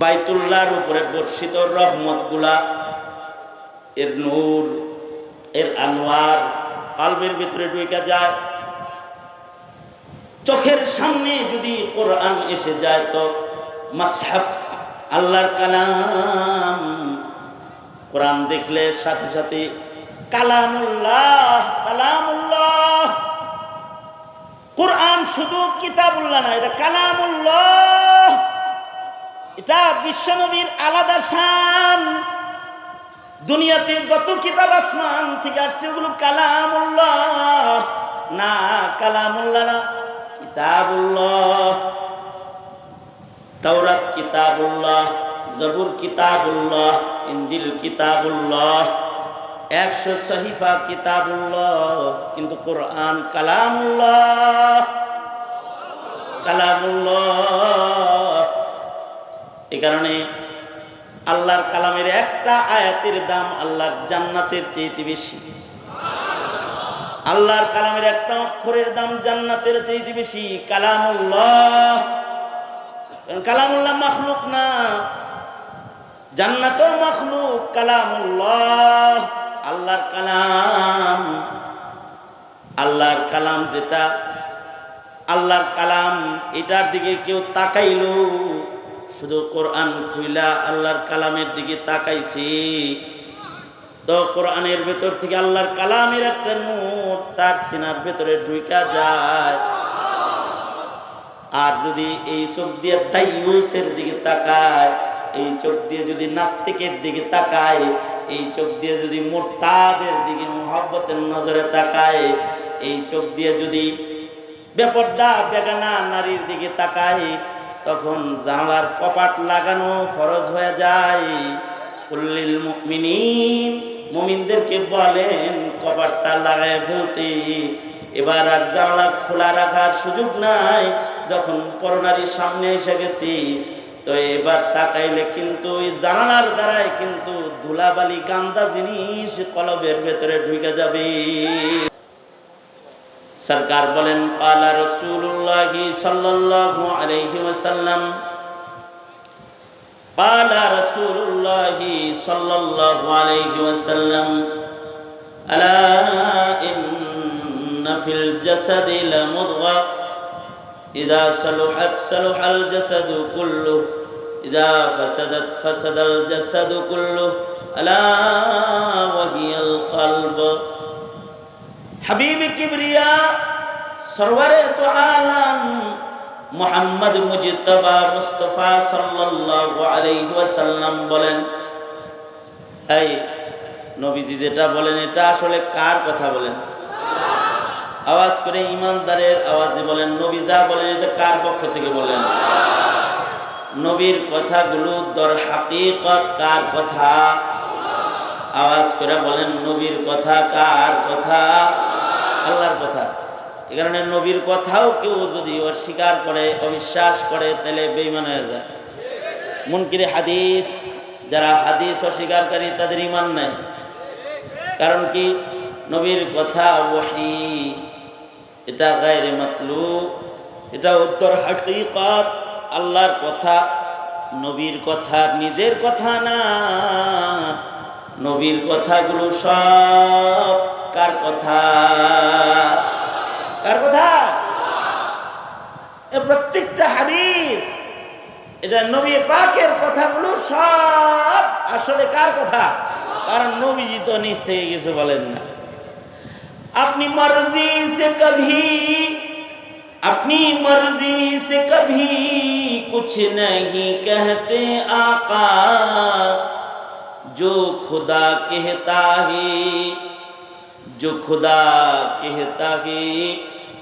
বাইতুল্লাহর উপরে বর্ষিত রহমতগুলা, এর নূর, এর আনোয়ার কলবের ভিতরে ঢুকে যায়। চোখের সামনে যদি কোরআন এসে যায় তো মাসহাফ, আল্লাহর কালাম, কোরআন দেখলে সাথে সাথে কালামুল্লাহ, কালামুল্লাহ। কোরআন শুধু কিতাবুল্লাহ না, এটা কালামুল্লাহ। এটা বিশ্বনবীর আলাদা শান। দুনিয়াতে যত কিতাব আসমান থেকে আসছে ওগুলো কালামুল্লাহ না, কালামুল্লাহ না, কিতাবুল্লাহ। তাওরাত কিতাবুল্লাহ, জবুর কিতাবুল্লাহ, ইনজিল কিতাবুল্লাহ, 100 সহিফা কিতাবুল্লাহ, কিন্তু কোরআন কালামুল্লাহ, কালামুল্লাহ। এই কারণে আল্লাহর কালামের একটা আয়াতের দাম আল্লাহর জান্নাতের চাইতে বেশি। আল্লাহর কালামের একটা অক্ষরের দাম জান্নাতের চাইতে বেশি। কালামুল্লাহ, কালামুল্লাহ মাখলুক না, জান্নাতও মাখলুক, কালামুল্লাহ আল্লাহর কালাম। আল্লাহর কালাম যেটা, আল্লাহর কালাম, এটার দিকে কেউ তাকাইলো, শুধু কোরআন খুইলা আল্লাহর কালামের দিকে তাকাইছি তো কোরআনের ভেতর থেকে আল্লাহর কালামের একটা নূর তার সিনার ভেতরে ঢুকা যায়। আর যদি এই চোখ দিয়ে দাইয়ুসের দিকে তাকায়, এই চোখ দিয়ে যদি নাস্তিকের দিকে তাকায়, এই চোখ দিয়ে যদি মুরতাদের দিকে মুহাব্বতের নজরে তাকায়, এই চোখ দিয়ে যদি বেপর্দা বেগানা নারীর দিকে তাকায়, তখন জানালার কপাট লাগানো ফরজ হয়ে যায়। কুল্লিল মুমিনিন, মুমিনদেরকে বলেন কপাটটা লাগায় ফেলতে। এবার আর জানালা খোলা রাখার সুযোগ নাই। যখন পরনারীর সামনে এসে গেছি তো এবার তাকাইলে কিন্তু ওই জানালার দ্বারাই কিন্তু ধুলাবালি গান্দা জিনিস কলবের ভেতরে ঢুকে যাবে। সরকার বলেন ক্বালা রাসূলুল্লাহ সাল্লাল্লাহু আলাইহি ওয়াসাল্লাম, ক্বালা রাসূলুল্লাহ সাল্লাল্লাহু আলাইহি ওয়াসাল্লাম, আলা ইন্না ফিল জাসাদি লামুদগা ইযা সালুহাত সালুহাল জাসাদু কুল্লুহু ইযা ফাসাদাত ফাসাদাল জাসাদু কুল্লুহু আলা ওয়া হিয়াল কলব। হাবিব কিবরিয়া সরওয়ারে দু আলম মুহাম্মদ মুজতবা মুস্তাফা সাল্লাল্লাহু আলাইহি ওয়াসাল্লাম বলেন, এই নবীজি যেটা বলেন এটা আসলে কার কথা বলেন? আওয়াজ করে ইমানদারের আওয়াজে বলেন, নবী যা বলেন এটা কার পক্ষ থেকে বলেন? নবীর কথাগুলো দর হাকিকত কার কথা? আওয়াজ করে বলেন, নবীর কথা কার কথা? আল্লাহর কথা। এই কারণে নবীর কথাও কেউ যদি অস্বীকার করে, অবিশ্বাস করে, তাহলে বেঈমান হয়ে যায়। মুনকিরে হাদিস, যারা হাদিস অস্বীকারী তাদের ঈমান নাই। কারণ কি? নবীর কথা ওহী, এটা গায়রে মাতলুব, এটা উত্তর হাকিকত, আল্লাহর কথা। নবীর কথা নিজের কথা না, নবীর কথাগুলো সব কার কথা? কার কথা? প্রত্যেকটা হাদিস, এটা নবী পাকের কথাগুলো সব আসলে কার কথা? কারণ নবীজি তো নিজ থেকে কিছু বলেন না। अपनी मर्जी से कभी कुछ नहीं कहते आका, जो खुदा कहता है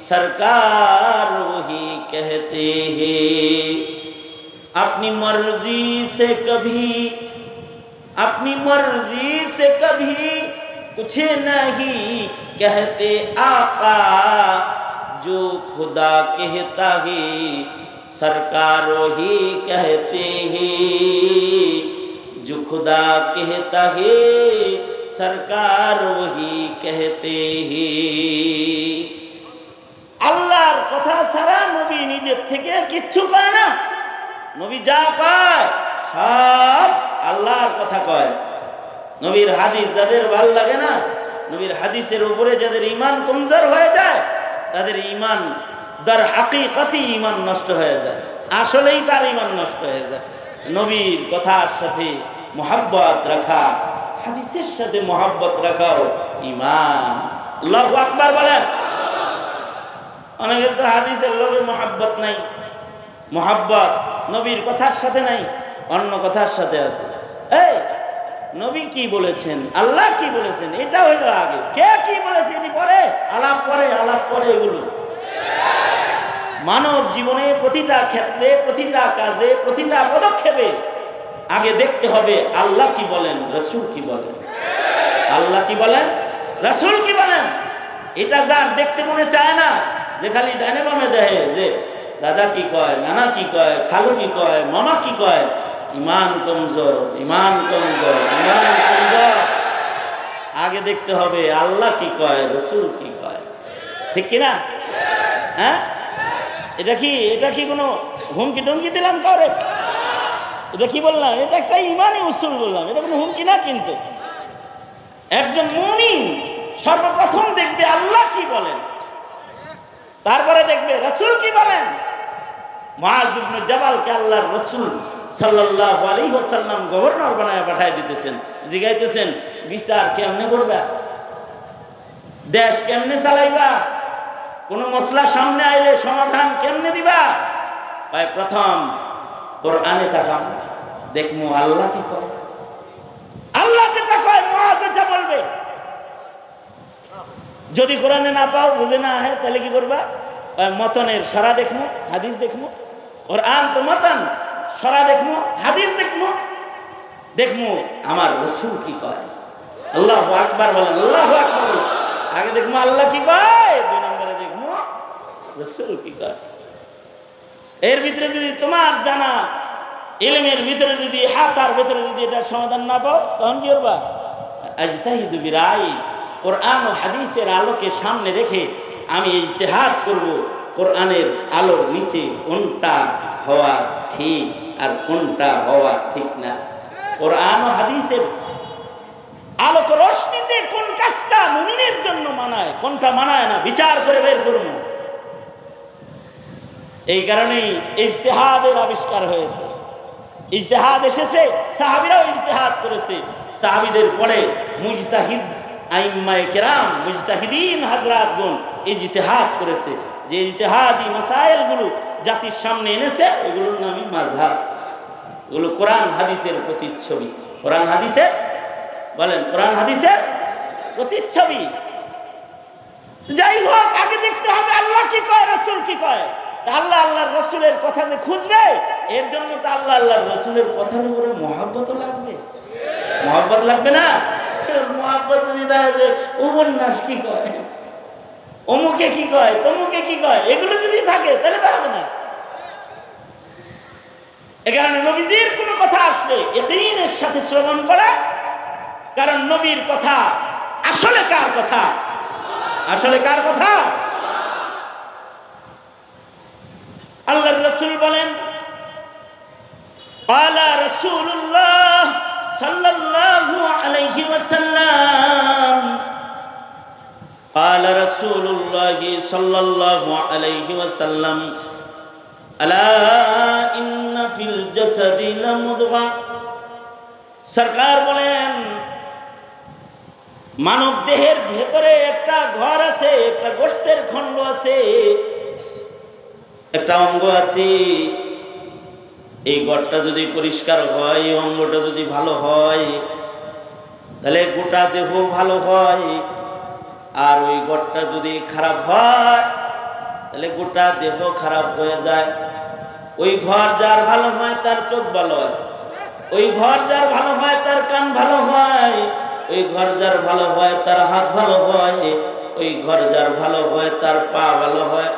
सरकार वही कहते हैं। अपनी मर्जी से कभी कुछ नहीं कहते आका, जो खुदा कहता है सरकार वही कहते हैं। जो खुदा कहता है सरकार वही कहते हैं। আল্লাহর কথা ছাড়া নবী নিজের থেকে কিচ্ছু পায় না। নবী যা পায় কথা কয়। নবীর হাদিস যাদের ভাল লাগে না, নবীর হাদিসের উপরে যাদের ঈমান কমজোর হয়ে যায়, তাদের ঈমান দার হাকিকতি ঈমান নষ্ট হয়ে যায়, আসলেই তার ঈমান নষ্ট হয়ে যায়। নবীর কথার সাথে মুহাব্বত রাখা, হাদিসের সাথে মুহাব্বত রাখাও ঈমান। আল্লাহু আকবার বলেন। অনেকের তো হাদিসের লগে মুহাব্বত নাই, মুহাব্বত নবীর কথার সাথে নাই, অন্য কথার সাথে আছে। এই নবী কি বলেছেন, আল্লাহ কি বলেছেন, এটা হইলো আগে, কে কি বলেছে এটি পরে, আলাপ পরে এগুলো। মানব জীবনে প্রতিটা ক্ষেত্রে, প্রতিটা কাজে, প্রতিটা পদক্ষেপে আগে দেখতে হবে আল্লাহ কি বলেন, রাসূল কি বলেন। আল্লাহ কি বলেন, রাসূল কি বলেন। এটা যার দেখতে মনে চায় না, যে খালি ডানে বামে দেখে যে দাদা কি কয়, নানা কি কয়, খালু কি কয়, মামা কি কয়, ঈমান কমজোর, ঈমান কমজোর, ঈমান কমজোর। আগে দেখতে হবে আল্লাহ কি কয়, রাসূল কি কয়। ঠিক কিনা? হ্যাঁ, এটা কি কোনো হুমকি টুমকি দিলাম কাউরে? এটা কি বললাম? এটা একটা ঈমানি উসুল বললাম, এটা কোনো হুমকি না। কিন্তু একজন মুমিন সর্বপ্রথম দেখবে আল্লাহ কি বলেন, তারপরে দেখবে রাসূল কি বলেন। মুআয ইবনে জাবালকে আল্লাহর রাসূল সাল্লাল্লাহু আলাইহি ওয়াসাল্লাম গভর্নর বানায় পাঠায় দিতেছেন, জিগাইতেছেন বিচার কেমনে করবা, দেশ কেমনে চালাইবা, কোন মসলা সামনে আইলে সমাধান কেমনে দিবা। ভাই প্রথম কোরআনে তাকাও, দেখমু আল্লাহ কি কয়। আল্লাহ যেটা কয় মুআয যেটা বলবে। যদি কোরআনে না পাও, বুঝে না হয়, তাহলে কি করবা? মতনের সরা দেখমু, হাদিস দেখমু। কোরআন তো মতন, সরা দেখমু, হাদিস দেখমু আমার রাসূল কি কয়। আল্লাহু আকবার বলেন, আল্লাহু আকবার। আগে দেখমু আল্লাহ কি কয়, দুই নম্বরে দেখমু রাসূল কি কয়। এর ভিতরে যদি তোমার জানা ইলমের ভিতরে যদি, হাতার ভিতরে যদি এটার সমাধান না পাও, তখন কি করবা? আজতাহিদু বিরাই, কোরআন ও হাদিসের আলোকে সামনে রেখে আমি ইজতিহাদ করব, কোরআনের আলোর নিচে কোনটা হওয়া ঠিক আর কোনটা হওয়া ঠিক না। কোরআন ও হাদিসের আলোক রশ্মিতে কোন কাজটা মুমিনের জন্য মানায়, কোনটা মানায় না, বিচার করে বের করব। এই কারণেই ইজতিহাদের আবিষ্কার হয়েছে, ইজতিহাদ এসেছে, সাহাবীরাও ইজতিহাদ করেছে। সাহাবীদের পরে মুজতাহিদ আইম্মায়ে কেরাম, মুজতাহিদিন হযরতগণ ইজতিহাদ করেছে। যে ইজতিহাদি মাসাইলগুলো জাতির সামনে এনেছে, এগুলোর নামই মাযহাব। এগুলো কোরআন হাদিসের প্রতিচ্ছবি। কোরআন হাদিসের বলেন, কোরআন হাদিসের প্রতিচ্ছবি। যাই হোক, আগে দেখতে হবে আল্লাহ কি কয়, রাসূল কি কয়। আল্লাহ আল্লাহর রাসূলের কথা যে খুঁজবে, এর জন্য তো আল্লাহ আল্লাহর রাসূলের কথার উপরে মহব্বত লাগবে। মহব্বত লাগবে না? মহব্বত যদি দেখা যায় উপন্যাস কি কয়, অমুকে কি কয়, তমুকে কি কয়, এগুলো যদি থাকে তাহলে তো হবে না। এ কারণে নবীজির কোনো কথা আসলে ইয়াকিনের সাথে শ্রবণ করা, কারণ নবীর কথা আসলে কার কথা, আসলে কার কথা? আল্লাহর রাসূল বলেন, ক্বালা রাসূলুল্লাহ সাল্লাল্লাহু আলাইহি ওয়াসাল্লাম, ক্বালা রাসূলুল্লাহ সাল্লাল্লাহু আলাইহি ওয়াসাল্লাম, আলা ইন্না ফিল জাসাদি লামুদগা। সরকার বলেন, মানব দেহের ভেতরে একটা ঘর আছে, একটা গোশতের খণ্ড আছে, একটা অঙ্গ আছে। এই ঘরটা যদি পরিষ্কার হয়, এই অঙ্গটা যদি ভালো হয়, তাহলে গোটা দেহ ভালো হয়। আর ওই ঘরটা যদি খারাপ হয়, তাহলে গোটা দেহ খারাপ হয়ে যায়। ওই ঘর যার ভালো হয় তার চোখ ভালো হয়, ওই ঘর যার ভালো হয় তার কান ভালো হয়, ওই ঘর যার ভালো হয় তার হাত ভালো হয়, ওই ঘর যার ভালো হয় তার পা ভালো হয়,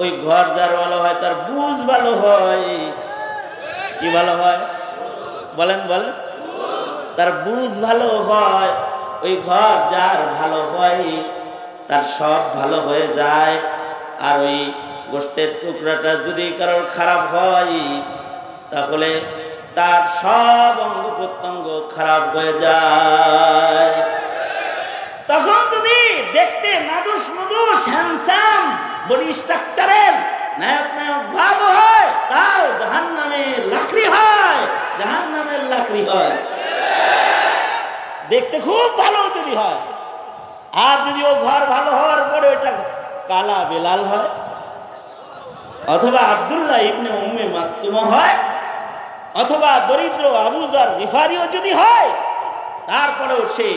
ওই ঘর যার ভালো হয় তার বুঝ ভালো হয়। কি ভালো হয় বলেন, বলেন? তার বুঝ ভালো হয়। ওই ঘর যার ভালো হয় তার সব ভালো হয়ে যায়। আর ওই গোশতের টুকরাটা যদি কারোর খারাপ হয়, তাহলে তার সব অঙ্গ প্রত্যঙ্গ খারাপ হয়ে যায়। তখন যদি দেখতে নাদুস নুদুস হ্যান্ডসাম বডি স্ট্রাকচারের নায়ক নায়ক ভাব হয়, তাও জাহান্নামের লাকড়ি হয়, জাহান্নামের লাকড়ি হয়। দেখতে খুব ভালো যদি হয়, আর যদি ও ঘর ভালো হওয়ার পরে ওটা কালা বেলাল হয়, অথবা আব্দুল্লাহ ইবনে উম্মে মাকতুম হয়, অথবা দরিদ্র আবু যর গিফারিও যদি হয়, তারপরেও সে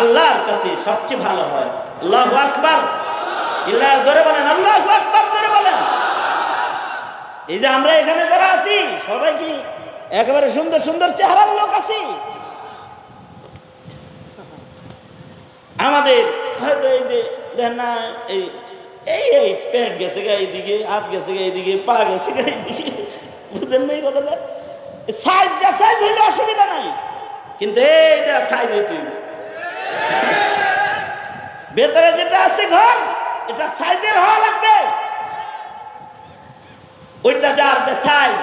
আল্লাহর কাছে সবচেয়ে ভালো হয়। আল্লাহু আকবার, চিল্লায় জোরে বলেন আল্লাহু আকবার, জোরে বলেন। এই যে আমরা এখানে যারা আছি সবাই কি একেবারে সুন্দর সুন্দর চেহারার লোক আছি? আমাদের হয়তো এই যে দেখেন না, এই এই এই পেট গেছে গা এইদিকে, হাত গেছে গা এইদিকে, পা গেছে গা এইদিকে, বুঝেন নাই কথাটা? সাইজ যা সাইজ হইলে অসুবিধা নাই, কিন্তু এইটা সাইজ হইতে ভেতরে যেটা আছে ঘর, এটা সাইজের হওয়া লাগবে। ওইটা যার বেসাইজ,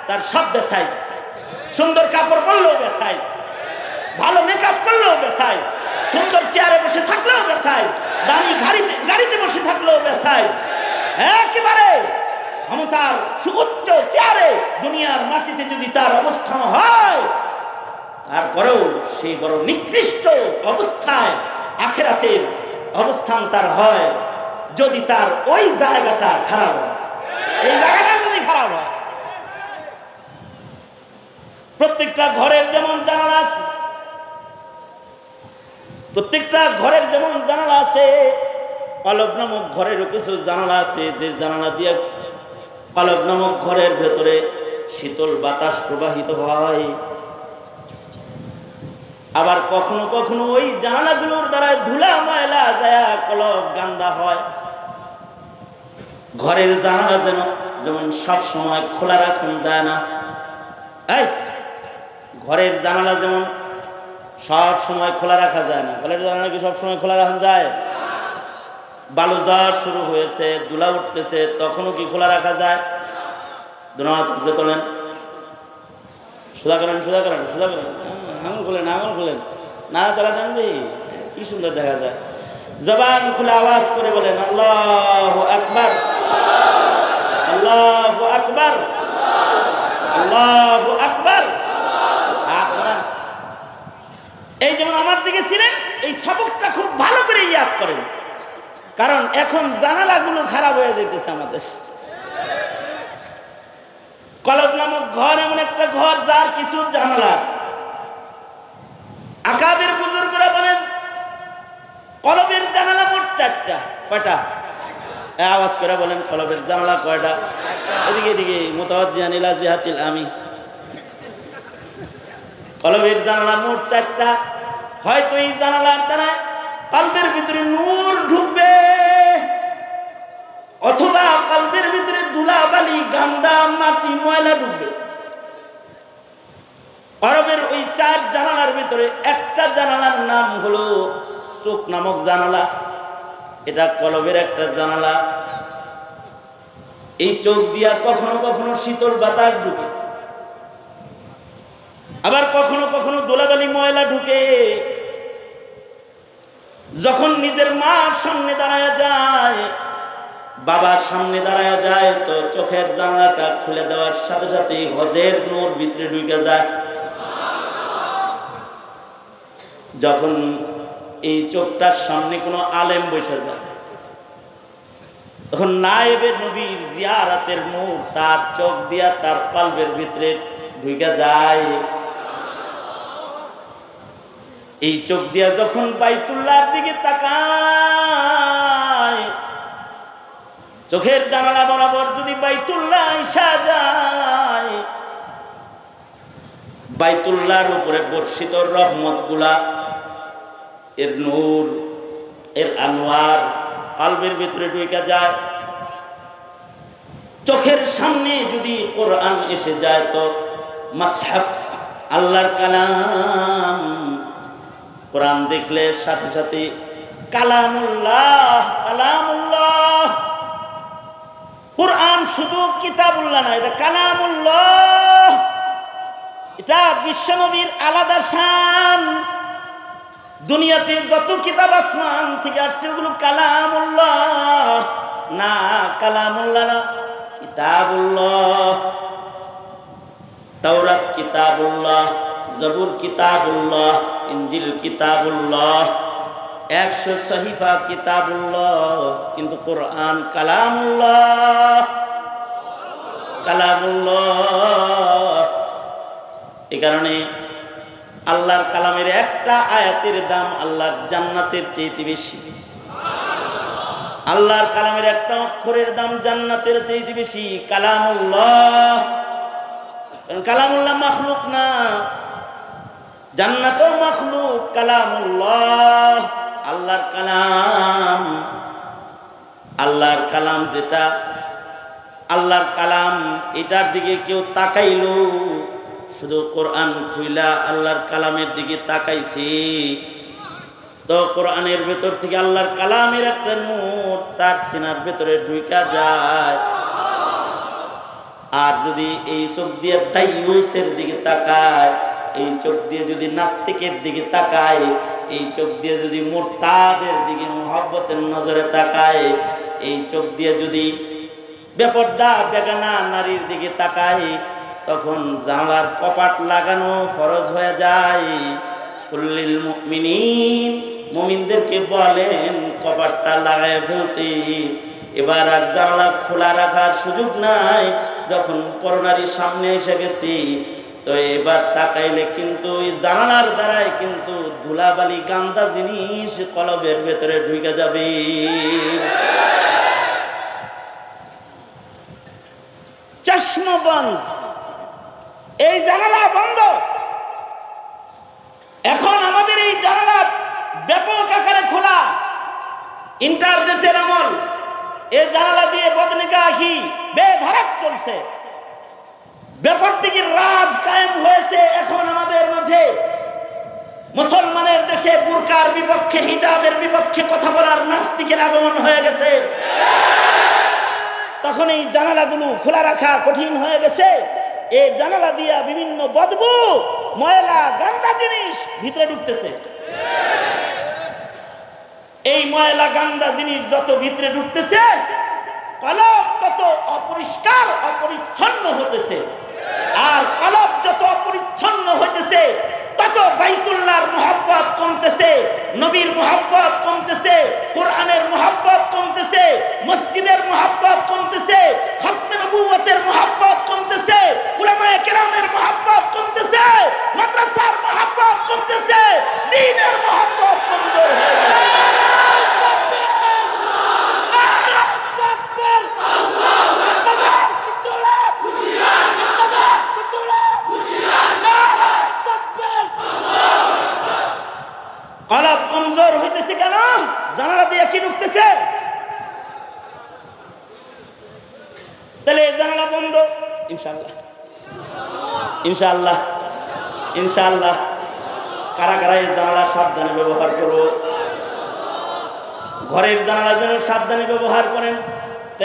তার সব বেসাইজ। সুন্দর কাপড় পরলেও বেসাইজ, ভালো মেকআপ করলেও বেসাইজ, সুন্দর চেয়ারে বসে থাকলেও বেসাইজ, দামি গাড়িতে বসে থাকলেও বেসাইজ। একেবারে ক্ষমতার সুউচ্চ চেয়ারে দুনিয়ার মাটিতে যদি তার অবস্থান হয়, তারপরেও সেই বড় নিকৃষ্ট অবস্থায় আখিরাতের অবস্থান তার হয় যদি তার ওই জায়গাটা খারাপ হয়। এই জায়গাটা যদি খারাপ হয়, প্রত্যেকটা ঘরের যেমন জানালা আছে, প্রত্যেকটা ঘরের যেমন জানালা আছে, কলব নামক ঘরেরও কিছু জানালা আছে, যে জানালা দিয়ে কলব নামক ঘরের ভেতরে শীতল বাতাস প্রবাহিত হয়। আবার কখনো কখনো ওই জানালাগুলোর দ্বারা ধুলা ময়লা যায়, কলব গান্দা হয়। ঘরের জানালা যেমন সব সময় খোলা রাখা যায় না, এই ঘরের জানালা যেমন সব সময় খোলা রাখা যায় না। ঘরের জানালা কি সব সময় খোলা রাখা যায়? বালু ঝড় শুরু হয়েছে, ধুলা উঠতেছে, তখনও কি খোলা রাখা যায়? দুনাতে তোলেন, সোজা করেন, সোজা করেন, সোজা করেন, আঙুল খুলেন, আঙুল খুলেন, নাড়াচাড়া দেন যে কি সুন্দর দেখা যায়। জবান খুলে আওয়াজ করে বলেন আল্লাহু আকবার, আল্লাহু আকবার, আল্লাহু আকবার। এই যেমন আমার দিকে ছিলেন, এই সবকটা খুব ভালো করে ইয়াদ করেন, কারণ এখন জানালাগুলো খারাপ হয়ে যেতেছে আমাদের। কলব নামক ঘর এমন একটা ঘর যার কিছু জানালা আছে। আকাবের বুজুর্গরা বলেন কলবের জানালা মোট 4টা। কয়টা? আওয়াজ করে বলেন কলবের জানালা কয়টা? এদিকে এদিকে মুতাওয়াজ্জিহান ইলা জিহাতিল আমি। কলবের জানালা মোট 4টা। হয়তো এই জানালার দ্বারা কলবের ভিতরে নূর ঢুকবে, অথবা কলবের ভিতরে ধুলাবালি গান্দা মাটি ময়লা ঢুকবে। কলবের ওই 4 জানালার ভিতরে একটা জানালার নাম হলো চোখ নামক জানালা। এটা কলবের একটা জানালা। এই চোখ দিয়া কখনো কখনো শীতল বাতাস ঢুকে, আবার কখনো কখনো ধুলাবালি ময়লা ঢুকে। যখন নিজের মার সামনে দাঁড়ায় যায়, বাবার সামনে দাঁড়ায় যায়, তো চোখের জানালাটা খুলে দেওয়ার সাথে সাথে হজের নূর ভিতরে ঢুকে যায়। যখন এই চোখটার সামনে কোনো আলেম বসে যায়, তখন নায়েবে নবীর জিয়ারাতের নূর তার চোখ দিয়া তার কলবের ভিতরে ঢুকে যায়। এই চোখ দিয়া যখন বাইতুল্লাহর দিকে তাকায়, চোখের জানালা বরাবর যদি বাইতুল্লাহ আইসা যায়, বাইতুল্লাহর উপরে বর্ষিত রহমতগুলা, এর নূর, এর আনোয়ার কলবের ভিতরে ঢুকে যায়। চোখের সামনে যদি কোরআন এসে যায়, তো মাসহাফ আল্লাহর কালাম, কোরআন দেখলে সাথে সাথে কালামুল্লাহ, কালামুল্লাহ। কোরআন শুধু কিতাবুল্লাহ না, এটা কালামুল্লাহ। এটা বিশ্বনবীর আলাদা শান। দুনিয়াতে যত কিতাব আসমান থেকে আসছে ওগুলো কালামুল্লাহ না, কালামুল্লাহ না, কিতাবুল্লাহ। তাওরাত কিতাবুল্লাহ, জবুর কিতাবুল্লাহ, ইনজিল কিতাবুল্লাহ, 100 সহিফা কিতাবুল্লাহ, কিন্তু কোরআন কালামুল্লাহ, কালামুল্লাহ। এই কারণে আল্লাহর কালামের একটা আয়াতের দাম আল্লাহর জান্নাতের চাইতে বেশি। আল্লাহর কালামের একটা অক্ষরের দাম জান্নাতের চাইতে বেশি। কালামুল্লাহ, কালামুল্লাহ মাখলুক না, জান্নাতও মাখলুক, কালামুল্লাহ আল্লাহর কালাম। আল্লাহর কালাম যেটা, আল্লাহর কালাম, এটার দিকে কেউ তাকাইলো, শুধু কোরআন খুইলা আল্লাহর কালামের দিকে তাকাইছি তো কোরআনের ভেতর থেকে আল্লাহর কালামের একটা নূর তার সিনার ভেতরে ঢুকা যায়। আর যদি এই চোখ দিয়ে দাইয়ুসের দিকে তাকায়, এই চোখ দিয়ে যদি নাস্তিকের দিকে তাকায়, এই চোখ দিয়ে যদি মুরতাদের দিকে মুহাব্বতের নজরে তাকায়, এই চোখ দিয়ে যদি বেপর্দা বেগানা নারীর দিকে তাকায়, তখন জানালার কপাট লাগানো ফরজ হয়ে যায়। কুল্লিল মুমিনিন, মুমিনদেরকে বলেন কপাটটা লাগায় ফেলতে। এবার আর জানালা খোলা রাখার সুযোগ নাই। যখন পরনারীর সামনে এসে গেছি তো এবার তাকাইলে কিন্তু এই জানালার দ্বারাই কিন্তু ধুলাবালি গান্দা জিনিস কলবের ভেতরে ঢুকে যাবে। চশমা বন্ধ, এই জানালা বন্ধ। এখন আমাদের এই জানালা ব্যাপক আকারে খোলা, ইন্টারনেটের আমল। এই জানালা দিয়ে বদনিকাহি বেধড়ক চলছে, ব্যাপারটির রাজ কায়েম হয়েছে। এখন আমাদের মাঝে মুসলমানের দেশে বুরকার বিপক্ষে, হিজাবের বিপক্ষে কথা বলার নাস্তিকের আগমন হয়ে গেছে। তখন এই জানালাগুলো খোলা রাখা কঠিন হয়ে গেছে। এই জানালা দিয়া বিভিন্ন বদবু, ময়লা গান্দা জিনিস ভিতরে ঢুকতেছে। এই ময়লা গান্দা জিনিস যত ভিতরে ঢুকতেছে, কলব তত অপরিষ্কার অপরিচ্ছন্ন হতেছে। আর কলব যত অপরিচ্ছন্ন হইতেছে তত বাইতুল্লাহর মুহাব্বত কমতেছে, নবীর মুহাব্বত কমতেছে, কোরআনের মুহাব্বত কমতেছে, মসজিদের মুহাব্বত কমতেছে, খতমে নবুয়তের মুহাব্বত কমতেছে, উলামায়ে কেরামের মুহাব্বত কমতেছে, মাদ্রাসার মুহাব্বত কমতেছে, দ্বীনের মুহাব্বত কমজোর হয়ে গেছে। কলব কমজোর হইতেছে কেন? জানালা দিয়ে কি ঢুকতেছে? তাহলে এই জানালা বন্ধ। ইনশাআল্লাহ, ইনশাআল্লাহ, ইনশাআল্লাহ। কারা কারা এই জানালা সাবধানে ব্যবহার করবো? ঘরের জানালা যেন সাবধানে ব্যবহার করেন।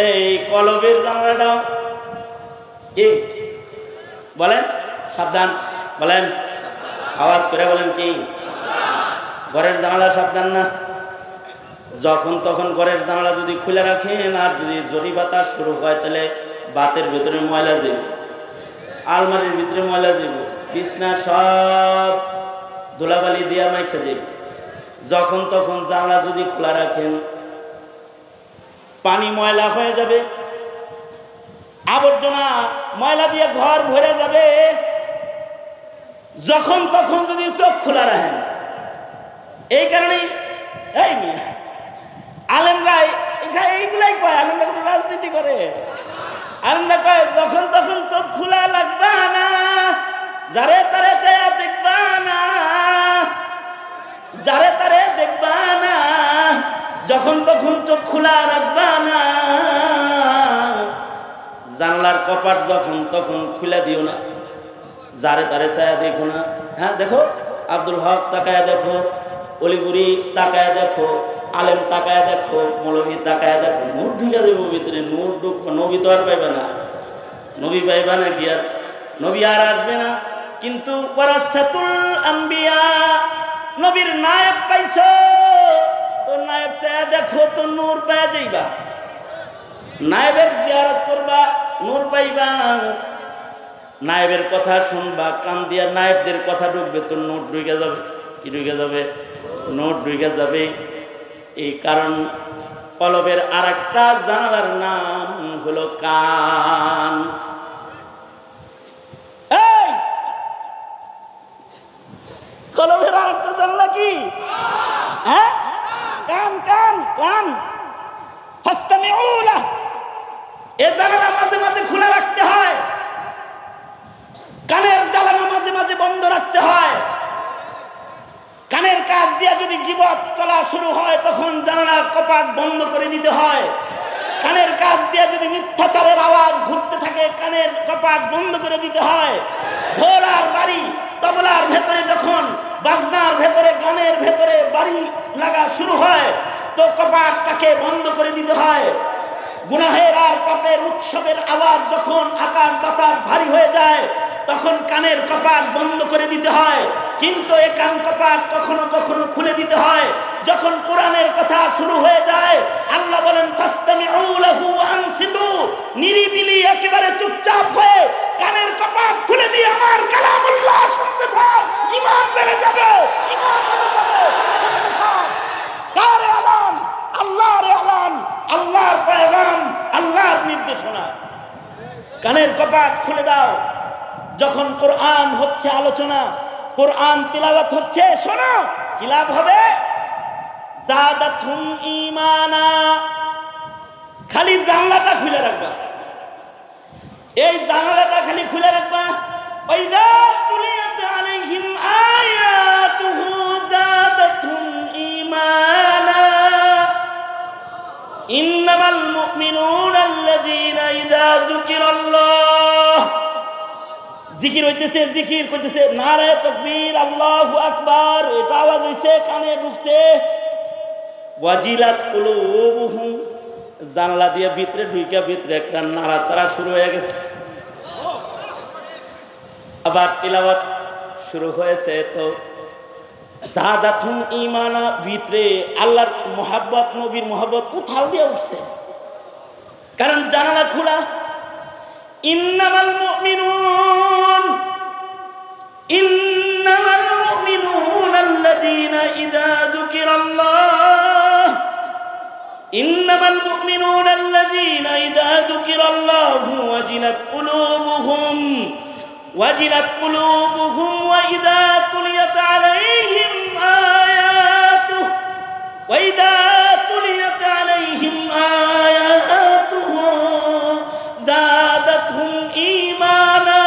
এই কলবের জানালাটাও কি বলেন? সাবধান বলেন, আওয়াজ করে বলেন কি? ঘরের জানালা সাবধান না। যখন তখন ঘরের জানালা যদি খুলে রাখেন আর যদি জরি বাতাস শুরু হয় তাহলে বাতের ভিতরে ময়লা যাবে, আলমারির ভিতরে ময়লা যাবে, বিছনা সব ধুলাবালি দিয়া মাইখা যাবে। যখন তখন জানালা যদি খোলা রাখেন পানি ময়লা হয়ে যাবে, আবর্জনা ময়লা দিয়ে ঘর ভরে যাবে। যখন তখন যদি চোখ খোলা রাখেন, এই কারণে এই আলেমরা এইগুলাই কয়, আলেমরা কোনো রাজনীতি করে। আলেমরা কয় যখন তখন চোখ খোলা লাগবা না, যারে তারে চায়া দেখবা না, যারে তারে দেখবা না, যখন তখন চোখ খোলা রাখবা না। জানলার কপাট যখন তখন খুলে দিও না, যারে তারে চায়া দেখো না। হ্যাঁ দেখো, আব্দুল হক তাকায়া দেখো, অলিপুরি তাকায় দেখো, আলেম তাকায় দেখো, মৌলভী তাকায় দেখো, নূর ঢুকে দেবো ভিতরে। নূর ঢুকবো, নবী তো আর পাইবে না। নবী পাইবা না কি? আর নবী আর আসবে না। কিন্তু ওয়ারাসাতুল আম্বিয়া, নবীর নায়েব পাইছো তো নায়েব চায় দেখো তো নূর পেয়ে যাইবা, নায়েবের জিয়ারত করবা নূর পাইবা, নায়েবের কথা শুনবা কান দিয়া, নায়েবদের কথা ঢুকবে তো নোট ঢুকে যাবে। কি ঢুকে যাবে? নোট ঢুকে যাবে। এই কারণ কলবের আর একটা জানালার নাম হলো কান। এই কলবের আর একটা জানালা কি? হ্যাঁ, কান কান কান। ফাসতামিউ লাহ, এ জানালা মাঝে মাঝে খোলা রাখতে হয়, কানের জানালা মাঝে মাঝে বন্ধ রাখতে হয়। কানের কাজ দিয়ে যদি গীবত চলা শুরু হয় তখন জানালার কপাট বন্ধ করে দিতে হয়। কানের কাজ দিয়ে যদি মিথ্যাচারের আওয়াজ ঘুরতে থাকে কানের কপাট বন্ধ করে দিতে হয়। ঢোল আর বাড়ি তবলার ভেতরে যখন বাজনার ভেতরে গানের ভেতরে বাড়ি লাগা শুরু হয় তো কপাটটাকে বন্ধ করে দিতে হয়। গুনাহের আর পাপের উৎসবের আওয়াজ যখন আকাশ বাতাস ভারী হয়ে যায় তখন কানের কপাট বন্ধ করে দিতে হয়। কিন্তু এই কান কপাট কখনো কখনো খুলে দিতে হয় যখন কোরআনের কথা শুরু হয়ে যায়। আল্লাহ বলেন ফাসতামিউ লাহু ওয়া আনসিতু, নিরিবিলি একেবারে চুপচাপ হয়ে কানের কপাট খুলে দিয়ে আমার কালামুল্লাহ শুনতে থাক, ঈমান বেড়ে যাবে, ঈমান বেড়ে যাবে। কারে আলাম, আল্লাহর আলাম, আল্লাহর পয়গাম, আল্লাহর নির্দেশনা। কানের কপাট খুলে দাও যখন কোরআন হচ্ছে আলোচনা, কোরআন তিলাওয়াত হচ্ছে, শোনো কি লাভ হবে? যাদাতুহুম ঈমানা। খালি জানলাটা খুলে রাখবা, এই জানালাটা খালি খুলে রাখবা। ওয়াইদা তুলিয়াত আলাইহিম আয়াতুহু যাদাতুহুম ঈমানা। ইন্নামাল মুমিনুনা আল্লাযীনা ইযা যুকিরাল্লাহ, জিকির হইতেছে, জিকির কইতেছে, নারে তাকবীর, আল্লাহু আকবার, এটা আওয়াজ হইছে, কানে ঢুকছে। ওয়াজিলাত কুলুবুহুম, জানলা দিয়ে ভিতরে ঢুইকা ভিতরে একটা নাড়াচাড়া শুরু হয়ে গেছে। আবার তিলাওয়াত শুরু হয়েছে তো যাদাতুহুম ঈমানা, ভিতরে আল্লাহর মোহাব্বত, নবীর মোহাব্বত উথাল দিয়ে উঠছে, কারণ জানালা খোলা। ইন্নামাল মুমিনুন, ইন্নামাল মুমিনুন আল্লাযীনা ইযা যুকিরাল্লাহ, ইন্নামাল মুমিনুন আল্লাযীনা ইযা যুকিরাল্লাহু ওয়াজিলাত কুলুবুহুম, ওয়াজিলাত কুলুবুহুম ওয়া ইযা তুলিয়াত আলাইহিম আয়াতুহু, ওয়া ইযা তুলিয়াত আলাইহিম আয়াতুহু যাদাতহুম ঈমানা।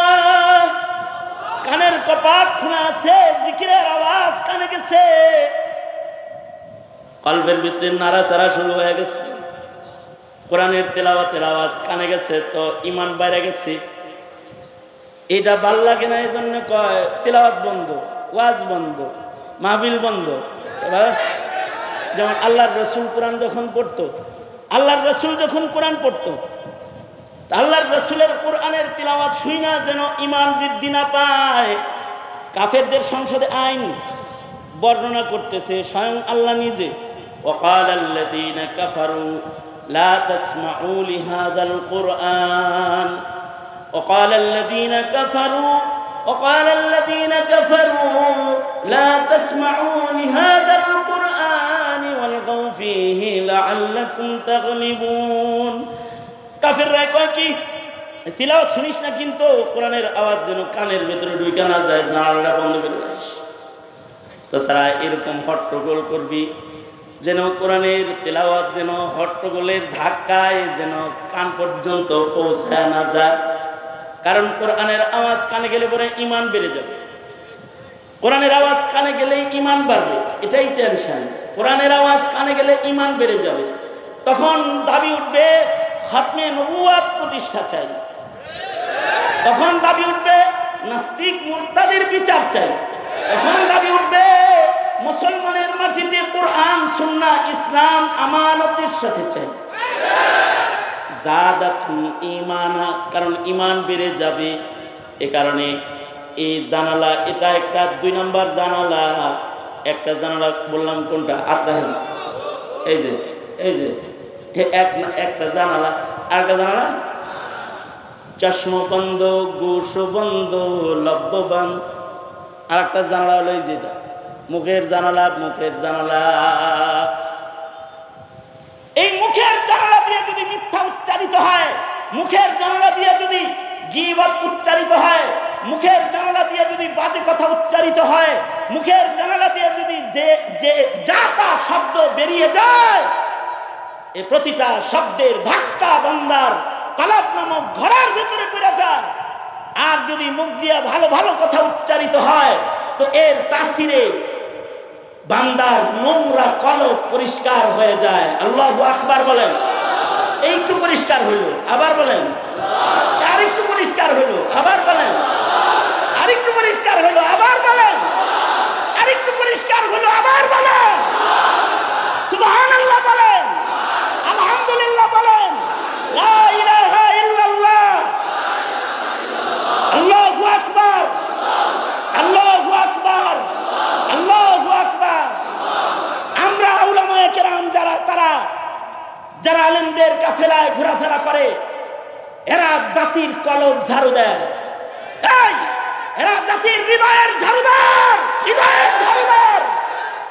কানের কপাট খোলা আছে, জিকিরের আওয়াজ কানে গেছে, কলবের ভিতরে নাড়াচাড়া শুরু হয়ে গেছে, কোরআনের তেলাওয়াতের আওয়াজ কানে গেছে তো ঈমান বাইরে গেছে। এটা ভাল লাগে না, এই জন্য কয় তেলাওয়াত বন্ধ, ওয়াজ বন্ধ, মাহফিল বন্ধ। যেমন আল্লাহর রসুল কোরআন যখন পড়তো, আল্লাহর রসুল যখন কোরআন পড়তো, আল্লাহর রসুলের কোরআনের তিলাওয়াত শুই না যেন ঈমান বৃদ্ধি না পায়। কাফেরদের সংসদে আইন বর্ণনা করতেছে স্বয়ং আল্লাহ নিজে। وقال الذين كفروا لا تسمعوا لهذا القرآن، وقال الذين كفروا، وقال الذين كفروا لا تسمعوا لهذا القرآن والغوا فيه لعلكم تغلبون। কাফেররা কয় কি, তিলাওয়াত শুনিস না কিন্তু কোরআনের আওয়াজ যেন কানের ভেতরে ঢুকে না যায়, জানালাটা বন্ধ করে রাখিস। তাছাড়া এরকম হট্টগোল করবি যেন কোরআনের তিলাওয়াত যেন হট্টগোলের ধাক্কায় যেন কান পর্যন্ত পৌঁছায় না যায়। কারণ কোরআনের আওয়াজ কানে গেলে পরে ঈমান বেড়ে যাবে, কোরআনের আওয়াজ কানে গেলেই ঈমান বাড়বে, এটাই টেনশন। কোরআনের আওয়াজ কানে গেলে ঈমান বেড়ে যাবে, তখন দাবি উঠবে খাতমে নবুওয়াত প্রতিষ্ঠা চাই, তখন দাবি উঠবে নাস্তিক মুরতাদের বিচার চাই, তখন দাবি উঠবে মুসলমানের মাটিতে কোরআন সুন্নাহ ইসলাম আমানতের সাথে চাই। যাদাতুহুম ঈমানা, কারণ ঈমান বেড়ে যাবে। এ কারণে এই জানালা, এটা একটা 2 নম্বর জানালা। একটা জানালা বললাম কোনটা? আত্রাহেন, এই যে একটা জানালা। আর একটা জানালা চশমা বন্ধ, গোশ বন্ধ, লব্য বন্ধ। আর একটা জানালা হলো এই যেটা মুখের জানালা। এই মুখের জানালা দিয়ে যদি মিথ্যা উচ্চারিত হয়, মুখের জানালা দিয়ে যদি গীবত উচ্চারিত হয়, মুখের জানালা দিয়ে যদি বাজে কথা উচ্চারিত হয়, মুখের জানালা দিয়ে যদি যে যা তা শব্দ বেরিয়ে যায়, এই প্রতিটা শব্দের ধাক্কা বান্দার কলব নামক ঘরের ভিতরে পড়ে যায়। আর যদি মুখ দিয়ে ভালো ভালো কথা উচ্চারিত হয়, তো এর তাসিরে বান্দার নোংরা কলব পরিষ্কার হয়ে যায়। আল্লাহু আকবার বলেন। একটু পরিষ্কার হইল, আবার বলেন। আরেকটু পরিষ্কার হইল, আবার বলেন। আরেকটু পরিষ্কার হইল, আবার বলেন। আরেকটু পরিষ্কার হইল, আবার বলেন। সুবহানাল্লাহ বলেন, আলহামদুলিল্লাহ বলেন, লা ইলাহা ইল্লাল্লাহ, আল্লাহু আকবার, আল্লাহু আকবার, আল্লাহু আকবার। আমরা উলামায়ে কেরাম যারা আলেমদের কাফেলায় ঘোরাফেরা করে, এরা জাতির কলব ঝাড়ু দেয়। এরা জাতির হৃদয়ের ঝাড়ুদার,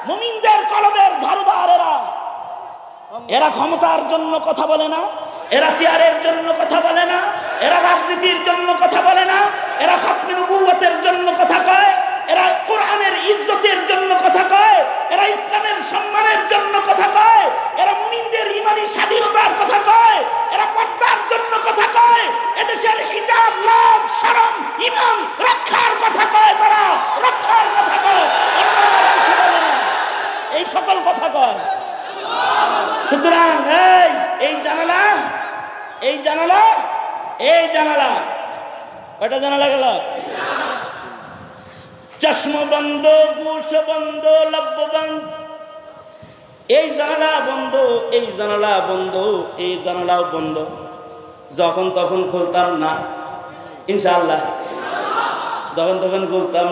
মুমিনদের কলবের ঝাড়ুদার। এরা ক্ষমতার জন্য কথা বলে না, এরা চেয়ারের জন্য কথা বলে না, এরা রাজনীতির জন্য কথা বলে না, এরা খতমে নবুয়তের জন্য কথা কয়, এরা কোরআনের ইজ্জতের জন্য কথা কয়, এরা ইসলামের সম্মানের জন্য কথা কয়, এরা মুমিনদের ঈমানি স্বাধীনতার কথা কয়, এরা পর্দার জন্য কথা কয়, এদেশের হিজাব, লাভ, শরম, ঈমান রক্ষার কথা কয়, তারা রক্ষার কথা কয়, এই সকল কথা কয়। সুতরাং এই জানালা কয়টা জানালা গেল? চশমা বন্ধ, গোশ বন্ধ, লব্য বন্ধ। এই জানালা বন্ধ, এই জানালাও বন্ধ। যখন তখন খুলতাম না, ইনশাআল্লাহ। যখন তখন খুলতাম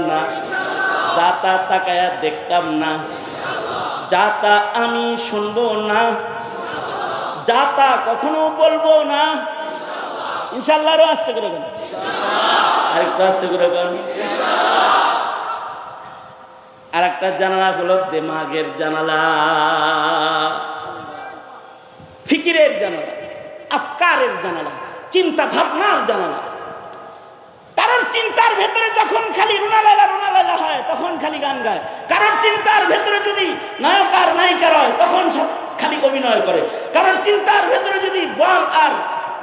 না, যাতা তাকায়া দেখতাম না, যাতা আমি শুনবো না, যাতা কখনো বলবো না, ইনশাআল্লাহ। আরো আস্তে করে গান, আরেকটু আস্তে করে গান। আর একটা জানালা হলো দিমাগের জানালা, ফিকিরের জানালা, আফকারের জানালা, চিন্তা ভাবনার জানালা। কারণ চিন্তার ভেতরে যখন খালি রুনা লাইলা হয়, তখন খালি গান গায়। কারণ চিন্তার ভেতরে যদি নায়ক আর নায়িকা হয়, তখন সব খালি অভিনয় করে। কারণ চিন্তার ভেতরে যদি বল আর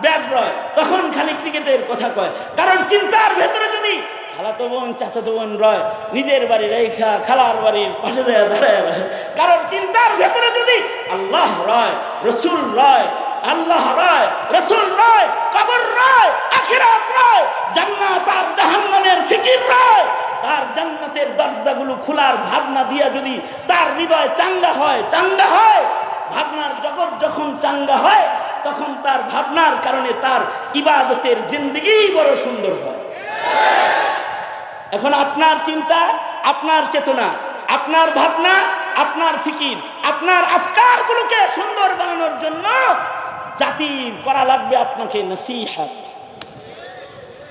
ব্যাট রয়, তখন খালি ক্রিকেটের কথা কয়। কারণ চিন্তার ভেতরে যদি খালাতো বোন চাচাতো বোন রয়, নিজের বাড়ির রেখা খালার বাড়ির পাশে যায় দাঁড়ায় রয়। কারণ চিন্তার ভেতরে যদি আল্লাহ রয়, রসুল রয়, আল্লাহ রয়, রসুল রয়, কবর রয়, আখিরাত রয়, জান্নাত আর জাহান্নামের ফিকির রয়, তার জান্নাতের দরজাগুলো খোলার ভাবনা দিয়া যদি তার হৃদয় চাঙ্গা হয়, ভাবনার জগৎ যখন চাঙ্গা হয়, তখন তার ভাবনার কারণে তার ইবাদতের জিন্দেগি বড় সুন্দর হয়। এখন আপনার চিন্তা, আপনার চেতনা, আপনার ভাবনা, আপনার ফিকির, আপনার আফকারগুলোকে সুন্দর বানানোর জন্য জাতির করা লাগবে আপনাকে নসিহত।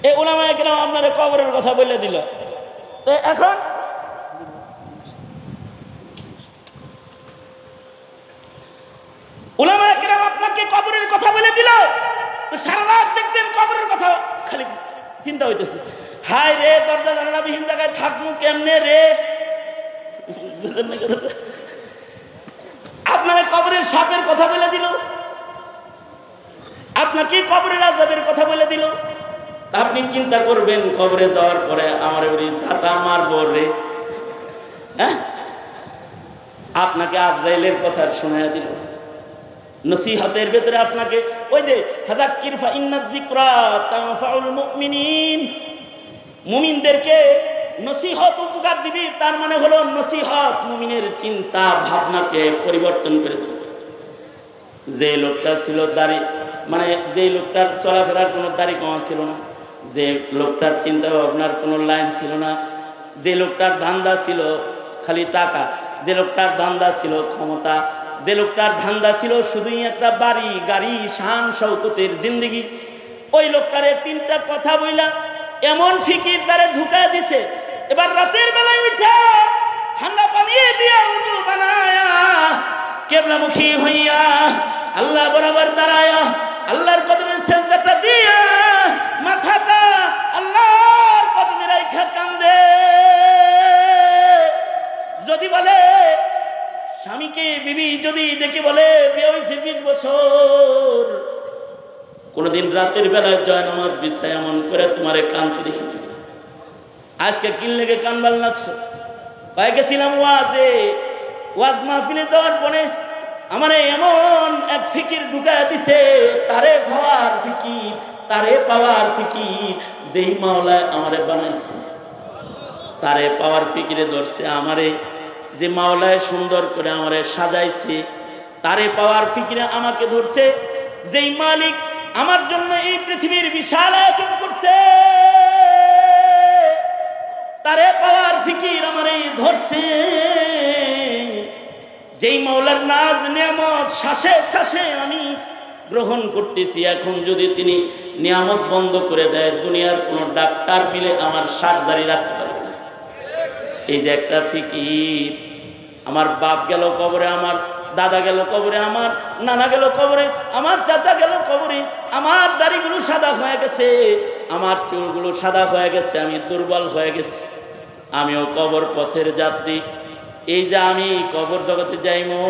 এই উলামায়ে কেরাম আপনার কবরের কথা বলে দিল, তো এখন উলামায়ে কেরাম আপনাকে কবরের কথা বলে দিল, তো সারা রাত দেখবেন কবরের কথা খালি চিন্তা হইতেছে। হায় রে, দরজা জানালা বিহীন জায়গায় থাকবো কেমনে রে। আপনারা কবরের সাপের কথা বলে দিল, আপনাকে কবরের আযাবের কথা বলে দিল। আপনি চিন্তা করবেন কবরে যাওয়ার পরে আমার বাড়ি ছাতা মারবো রে। আপনাকে আজরাইলের কথা শোনায়া দিল। নসিহতের ভেতরে আপনাকে ওই যে ফাযাক্কির ফা ইন্নায যিকরা তানফাউল মুমিনিন, মুমিনদেরকে নসিহত উপকার দিবি, তার মানে হলো নসিহত মুমিনের চিন্তা ভাবনাকে পরিবর্তন করে দেবে। যে লোকটা ছিল দাড়ি, মানে যে লোকটার চলাফেরার কোনো দাড়ি কমা ছিল না, যে লোকটার চিন্তা ভাবনার কোনো লাইন ছিল না, যে লোকটার ধান্দা ছিল খালি টাকা, যে লোকটার ধান্দা ছিল ক্ষমতা, যে লোকটার ধান্দা ছিল শুধুই একটা বাড়ি গাড়ি শান শৌকতের জিন্দেগি, ওই লোকটারে তিনটা কথা বইলা এমন ফিকির তারে ঢুকায় দিছে। এবার রাতের বেলায় উঠা ঠান্ডা পানি দিয়া উযু বানায়া কিবলামুখী হইয়া আল্লাহ বরাবর দাঁড়ায়া আল্লাহর কদমে সিজদাটা দিয়া মাথাটা আল্লাহর কদমে রাইখা কান্দে। যদি বলে স্বামীকে বিবি যদি ডেকে বলে বিয়ে হয়েছে 20 বছর, কোনদিন রাতের বেলায় জয় নামাজ বিছায় এমন করে তোমারে কানতে দেখি, আজকে কিন লেগে কানবার লাগছে। কয়ে গেছিলাম ওয়াজ মাহফিলে যাওয়ার পরে আমারে এমন এক ফিকির ঢুকায় দিছে, তারে পাওয়ার ফিকির, তারে পাওয়ার ফিকির, যেই মাওলায় আমারে বানাইছে তারে পাওয়ার ফিকিরে ধরছে। আমারে যে মাওলায় সুন্দর করে আমারে সাজাইছে তারে পাওয়ার ফিকিরে আমাকে ধরছে। যেই মালিক আমার জন্য এই পৃথিবীর বিশাল আয়োজন করছে তারে পাওয়ার ফিকির আমারে ধরছে। যেই মাওলার নাজ নিয়ামত শ্বাসে শ্বাসে আমি গ্রহণ করতেছি, এখন যদি তিনি নিয়ামত বন্ধ করে দেয় দুনিয়ার কোনো ডাক্তার মিলে আমার শ্বাস জারি রাখতে পারবে না। এই যে একটা ফিকির, আমার বাপ গেল কবরে, আমার দাদা গেল কবরে, আমার নানা গেল কবরে, আমার চাচা গেল কবরে, আমার দাড়িগুলো সাদা হয়ে গেছে, আমার চুলগুলো সাদা হয়ে গেছে, আমি দুর্বল হয়ে গেছি, আমিও কবর পথের যাত্রী। এই যে আমি কবর জগতে যাইমু,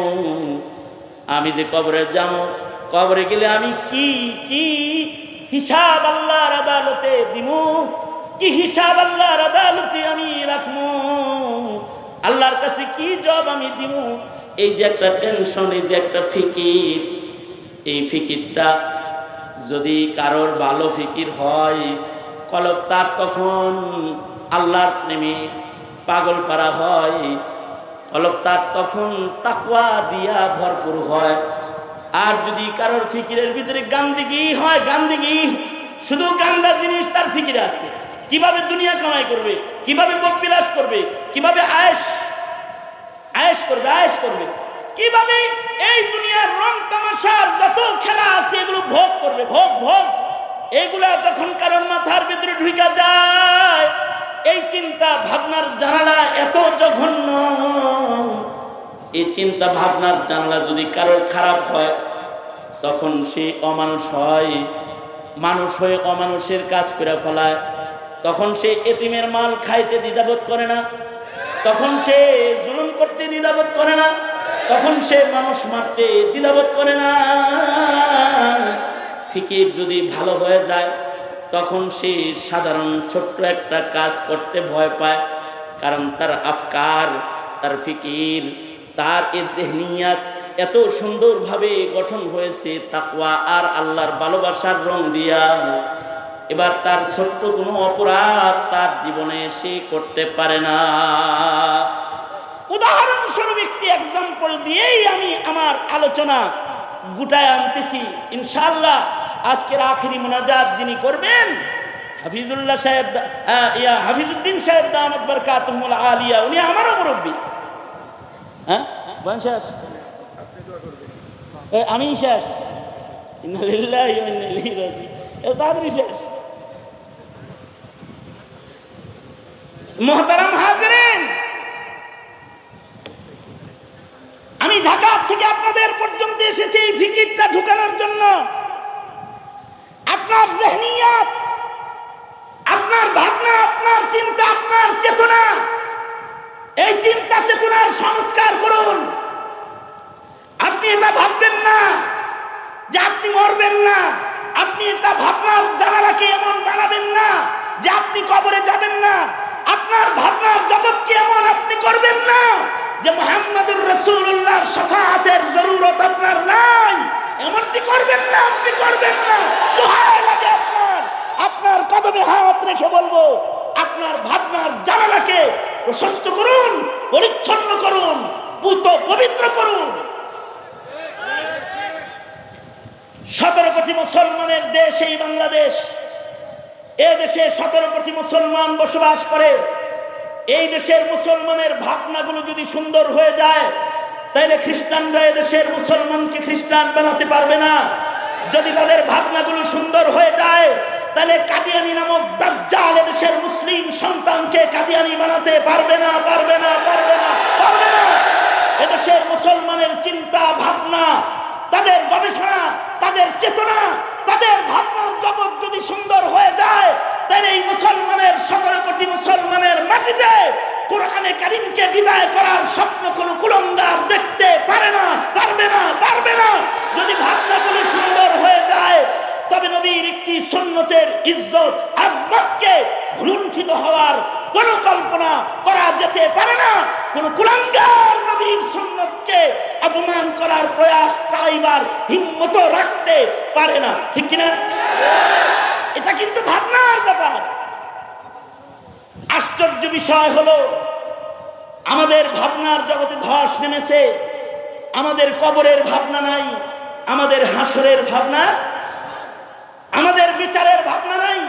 আমি যে কবরে যাবো, কবরে গেলে আমি কি কি হিসাব আল্লাহর আদালতে দিমু, কি হিসাব আল্লাহর আদালতে আমি রাখমু, আল্লাহর কাছে কি জবাব আমি দিমু। এই যে একটা টেনশন, এই যে একটা ফিকির, এই ফিকিরটা যদি কারোর ভালো ফিকির হয়, কলব তার তখন আল্লাহর প্রেমে পাগল পারা হয়, কলব তার তখন তাকওয়া দিয়া ভরপুর হয়। আর যদি কারোর ফিকিরের ভিতরে গান্দিগি হয়, গান্দিগি, শুধু গান্দা জিনিস তার ফিকিরে আছে, কিভাবে দুনিয়া কামাই করবে, কিভাবে ভোগবিলাস করবে, কিভাবে আয়েশ করবে, কিভাবে এই দুনিয়ার রং তামাশার যত খেলা আছে এগুলো ভোগ করবে, ভোগ এগুলা যখন কারোর মাথার ভিতরে ঢুকে যায়, এই চিন্তা ভাবনার জানালা এত জঘন্য, এই চিন্তা ভাবনার জানালা যদি কারোর খারাপ হয়, তখন সে অমানুষ হয়, মানুষ হয়ে অমানুষের কাজ করে ফেলায়, তখন সে এতিমের মাল খাইতে দ্বিধাবোধ করে না, তখন সে জুলুম করতে দ্বিধাবোধ করে না, তখন সে মানুষ মারতে দ্বিধাবোধ করে না। ফিকির যদি ভালো হয়ে যায়, তখন সে সাধারণ ছোট্ট একটা কাজ করতে ভয় পায়, কারণ তার আফকার, তার ফিকির, তার এই জেহনিয়াত এত সুন্দরভাবে গঠন হয়েছে তাকওয়া আর আল্লাহর ভালোবাসার রং দিয়া। এবার তার ছোট্ট কোনো অপরাধ তার জীবনে সে করতে পারে না। উদাহরণস্বরূপ একটি এক্সাম্পল দিয়েই আমি আমার আলোচনা গুটায় আনতেছি। ইনশাআল্লাহ আজকের আখিরি মুনাজাত যিনি করবেন, হাফিজুল্লাহ সাহেব, হাফিজউদ্দিন সাহেব দামাত বরকাতুহুল আলিয়া, উনি আমারও মুরব্বী। হ্যাঁ শেষ, আমি শেষ, ইন্না লিল্লাহি ওয়া ইন্না ইলাইহি রাজিউন, তাড়াতাড়ি শেষ। মুহতারাম হাজিরিন, আমি ঢাকা থেকে আপনাদের পর্যন্ত এসেছি এই ফিকিরটা ঢুকানোর জন্য। আপনার জেহনিয়াত, আপনার ভাবনা, আপনার চিন্তা, আপনার চেতনা, এই চিন্তা চেতনার সংস্কার করুন। আপনি এটা ভাববেন না যে আপনি মরবেন না, আপনি এটা ভাবনার জানালাকে এমন বানাবেন না যে আপনি কবরে যাবেন না, আপনার ভাবনার জগৎকে এমন আপনি করবেন না যে মুহাম্মদুর রাসূলুল্লাহর শাফাআতের জরুরত আপনার নাই, এমনটি করবেন না, আপনি করবেন না। দোহাই লাগে আপনার কদমে হাত রেখে বলবো, আপনার ভাবনার জানালাকে প্রশস্ত করুন, পরিচ্ছন্ন করুন, পবিত্র করুন। 17 কোটি মুসলমানের দেশ এই বাংলাদেশ, এ দেশে 17 কোটি মুসলমান বসবাস করে। এই দেশের মুসলমানের ভাবনাগুলো যদি সুন্দর হয়ে যায়, তাহলে খ্রিস্টানরা এদেশের মুসলমানকে খ্রিস্টান বানাতে পারবে না। যদি তাদের ভাবনাগুলো সুন্দর হয়ে যায়, তাহলে কাদিয়ানি নামক দাজ্জাল এদেশের মুসলিম সন্তানকে কাদিয়ানি বানাতে পারবে না, পারবে না, পারবে না, পারবে না। এদেশের মুসলমানের চিন্তা ভাবনা, তাদের গবেষণা, তাদের চেতনা, তাদের ভাবনার জগৎ যদি সুন্দর হয়ে যায়, তাহলে এই মুসলমানের 17 কোটি মুসলমানের মাটিতে কোরআনে কারীমকে বিদায় করার স্বপ্ন কোনো কুলঙ্গার দেখতে পারে না, পারবে না, পারবে না। যদি ভাবনাগুলি সুন্দর হয়ে যায়, তবে নবীর একটি সুন্নতের ইজ্জত আজমতকে লুণ্ঠিত হওয়ার কোনো কল্পনা করা যেতে পারে না। কোন কুলাঙ্গার নবীর সুন্নতকে অপমান করার প্রয়াস চালাইবার হিম্মত রাখতে পারে না, ঠিক কিনা? এটা কিন্তু ভাবনার ব্যাপার। আশ্চর্য বিষয় হলো, আমাদের ভাবনার জগতে ধস নেমেছে। আমাদের কবরের ভাবনা নাই, আমাদের হাসরের ভাবনা, আমাদের বিচারের ভাবনা নাই,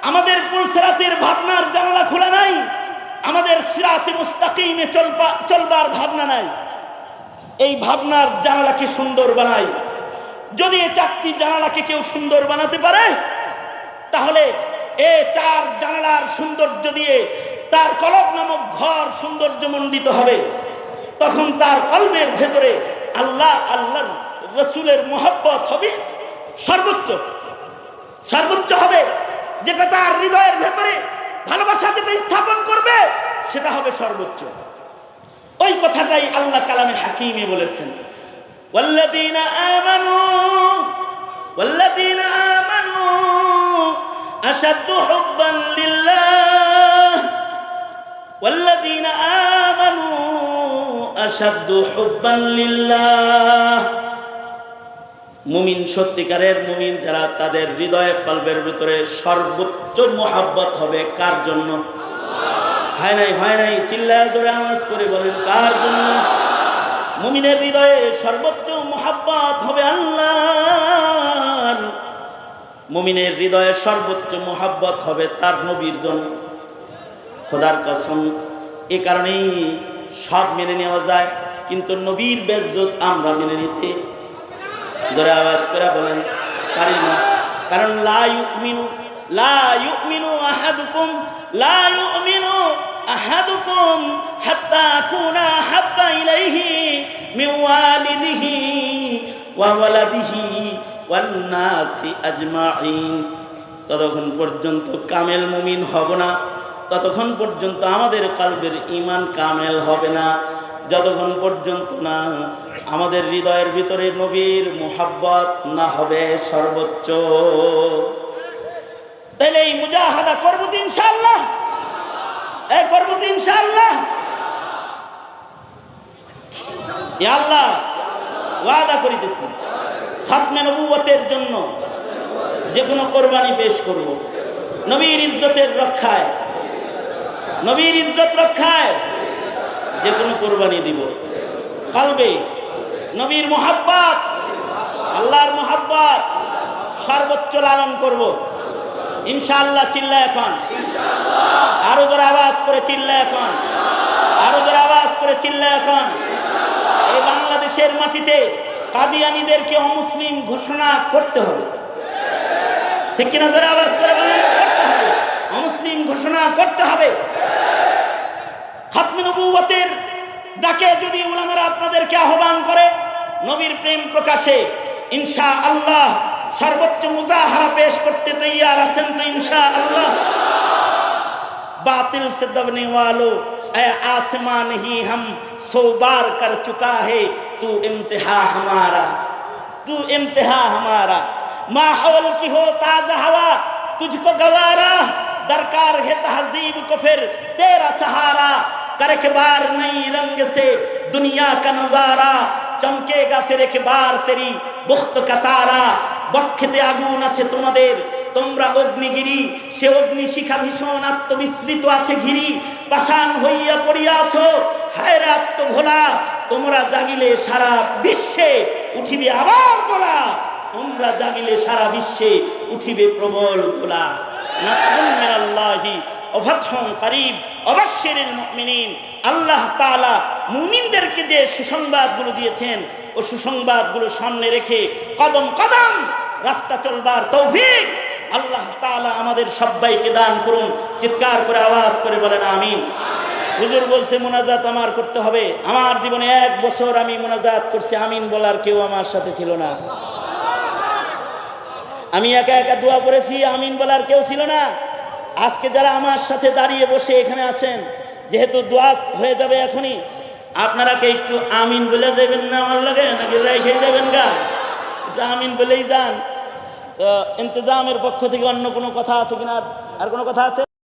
আমাদের পুলসিরাতের ভাবনার জানালা খোলা নাই, আমাদের সিরাতে মুস্তাকিমে চলবার ভাবনা নাই। এই ভাবনার জানালাকে সুন্দর বানাই। যদি এই 4টি জানালাকে কেউ সুন্দর বানাতে পারে, তাহলে এই 4 জানালার সৌন্দর্য দিয়ে তার কলব নামক ঘর সৌন্দর্যমণ্ডিত হবে। তখন তার কলবের ভেতরে আল্লাহ, আল্লাহর রাসূলের মুহাব্বত হবে সর্বোচ্চ, সর্বোচ্চ হবে। যেটা তার হৃদয়ের ভেতরে ভালোবাসা যেটা স্থাপন করবে, সেটা হবে সর্বোচ্চ। ওই কথাটাই আল্লাহ কালামে হাকিমে বলেছেন, ওয়াল্লাযীনা আমানু আশাদ্দু হুব্বান লিল্লাহ, ওয়াল্লাযীনা আমানু আশাদ্দু হুব্বান লিল্লাহ। মুমিন, সত্যিকারের মুমিন যারা, তাদের হৃদয়ে কলবের ভিতরে সর্বোচ্চ মোহাব্বত হবে কার জন্য? ভাই নাই, ভাই নাই, চিল্লায় জোরে আওয়াজ করে বলেন, কার জন্য? মুমিনের হৃদয়ে সর্বোচ্চ মোহাব্বত হবে আল্লাহর। মুমিনের হৃদয়ে সর্বোচ্চ মোহাব্বত হবে তার নবীর জন্য। খোদার কসম, এ কারণেই সব মেনে নেওয়া যায়, কিন্তু নবীর বেজ্জত আমরা মেনে নিতে জোরে আওয়াজ করে বলেন পারি না। কারণ লা ইউমিনু আহাদুকুম হাত্তা আকুনা হাব্বা ইলাইহি মিন ওয়ালিদিহি ওয়া ওয়ালাদিহি ওয়ান নাসি আজমাইন। ততক্ষণ পর্যন্ত কামেল মুমিন হব না, ততক্ষণ পর্যন্ত আমাদের কলবের ঈমান কামেল হবে না, যতক্ষণ পর্যন্ত না আমাদের হৃদয়ের ভিতরে নবীর মুহাব্বত না হবে সর্বোচ্চ। তাহলে এই মুজাহাদা করবো তো ইনশাআল্লাহ, করবো তো ইনশাআল্লাহ। আল্লাহ ওয়াদা করিতেছি, খাতমে নবুয়তের জন্য যে কোনো কোরবানি পেশ করব, নবীর ইজ্জতের রক্ষায়, নবীর ইজ্জত রক্ষায় যে কোনো কোরবানি দিব। কলবে নবীর মুহাব্বত, আল্লাহর মুহাব্বত সর্বোচ্চ লালন করব ইনশাআল্লাহ। চিল্লা এখন, আরো জোরে আওয়াজ করে চিল্লা এখন, আরো জোরে আওয়াজ করে চিল্লা এখন। এই বাংলাদেশের মাটিতে কাদিয়ানীদেরকে অমুসলিম ঘোষণা করতে হবে, ঠিক কিনা? জোরে আওয়াজ করে বলেন, করতে হবে, অমুসলিম ঘোষণা করতে হবে। খাতমে নবুয়তের ডাকে যদি উলামারা আপনাদেরকে আহ্বান করে নবীর প্রেম প্রকাশে, ইনশাআল্লাহ সর্বোচ্চ মুজাহারা পেশ করতে তৈয়ার আছেন তো ইনশাআল্লাহ? बातिल से दबने वालों ऐ आसमान ही हम 100 बार कर चुका है, तू इम्तिहा हमारा, तू इम्तिहा हमारा। माहौल की हो ताज़ा हवा तुझको गवारा, दरकार है तहजीब को फिर तेरा सहारा। कर एक बार नई रंग से दुनिया का नजारा, चमकेगा फिर एक बार तेरी बुख्त का तारा। বক্ষেতে আগুন আছে তোমাদের, তোমরা অগ্নিগিরি, সে অগ্নি শিখা ভীষণ আত্মবিস্মৃত আছে ঘিরি। পাষাণ হইয়া পড়িয়াছ হায়রে আত্মভোলা, তোমরা জাগিলে সারা বিশ্বে উঠিবে আবার দোলা, তোমরা জাগিলে সারা বিশ্বে উঠিবে প্রবল দোলা। নাসরুম মিনাল্লাহি ওয়া ফাতহুন করিব ওয়া বাশশিরিল মুমিনিন। আল্লাহ তাআলা মুমিনদেরকে যে সুসংবাদগুলো দিয়েছেন ও সুসংবাদগুলো সামনে রেখে কদম কদম রাস্তা চলবার তৌফিক আল্লাহ তাআলা আমাদের সবাইকে দান করুন। চিৎকার করে আওয়াজ করে বলেন আমিন। হুজুর বলছে মুনাজাত আমার করতে হবে। আমার জীবনে 1 বছর আমি মুনাজাত করছি, আমিন বলার কেউ আমার সাথে ছিল না। আমি একা একা দোয়া করেছি, আমিন বলার কেউ ছিল না। আজকে যারা আমার সাথে দাঁড়িয়ে বসে এখানে আছেন, যেহেতু দোয়া হয়ে যাবে এখনই, আপনারা কে একটু আমিন বলে যাবেন না আমার লাগে, নাকি রেখে যাবেন গা? একটু আমিন বলেই যান। ইন্তজামের পক্ষ থেকে অন্য কোনো কথা আছে কিনা? আর কোনো কথা আছে?